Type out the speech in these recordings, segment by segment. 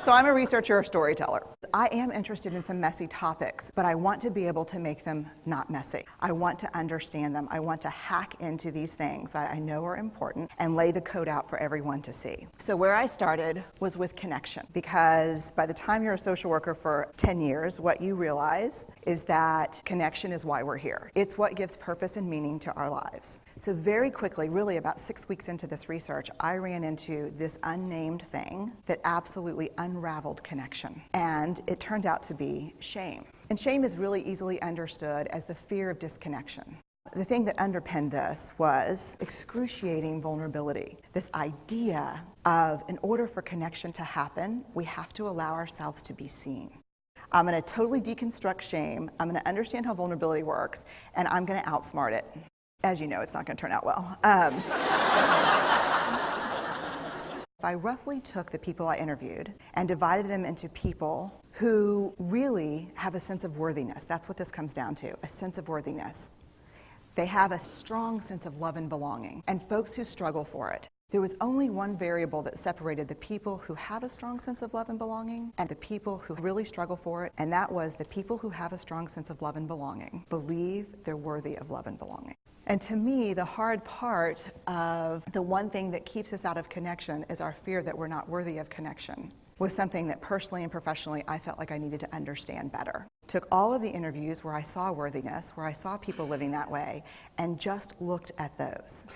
So I'm a researcher, a storyteller. I am interested in some messy topics, but I want to be able to make them not messy. I want to understand them. I want to hack into these things that I know are important and lay the code out for everyone to see. So where I started was with connection, because by the time you're a social worker for 10 years, what you realize is that connection is why we're here. It's what gives purpose and meaning to our lives. So very quickly, really about 6 weeks into this research, I ran into this unnamed thing that absolutely unraveled connection. And it turned out to be shame. And shame is really easily understood as the fear of disconnection. The thing that underpinned this was excruciating vulnerability. This idea of, in order for connection to happen, we have to allow ourselves to be seen. I'm going to totally deconstruct shame. I'm going to understand how vulnerability works, and I'm going to outsmart it. As you know, it's not going to turn out well. I roughly took the people I interviewed and divided them into people who really have a sense of worthiness. That's what this comes down to, a sense of worthiness. They have a strong sense of love and belonging, and folks who struggle for it. There was only one variable that separated the people who have a strong sense of love and belonging and the people who really struggle for it, and that was the people who have a strong sense of love and belonging believe they're worthy of love and belonging. And to me, the hard part of the one thing that keeps us out of connection is our fear that we're not worthy of connection, was something that personally and professionally I felt like I needed to understand better. Took all of the interviews where I saw worthiness, where I saw people living that way, and just looked at those.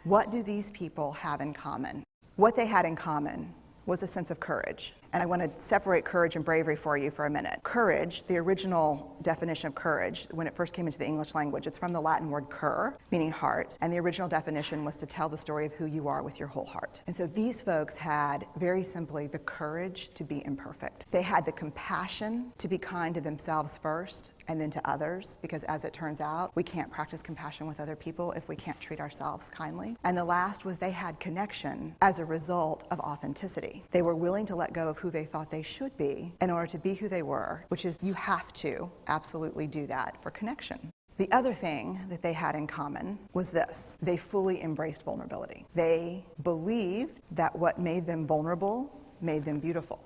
What do these people have in common? What they had in common was a sense of courage. And I want to separate courage and bravery for you for a minute. Courage, the original definition of courage, when it first came into the English language, it's from the Latin word cur, meaning heart, and the original definition was to tell the story of who you are with your whole heart. And so these folks had, very simply, the courage to be imperfect. They had the compassion to be kind to themselves first, and then to others, because as it turns out, we can't practice compassion with other people if we can't treat ourselves kindly. And the last was they had connection as a result of authenticity. They were willing to let go of who they thought they should be in order to be who they were, which is you have to absolutely do that for connection. The other thing that they had in common was this: they fully embraced vulnerability. They believed that what made them vulnerable made them beautiful.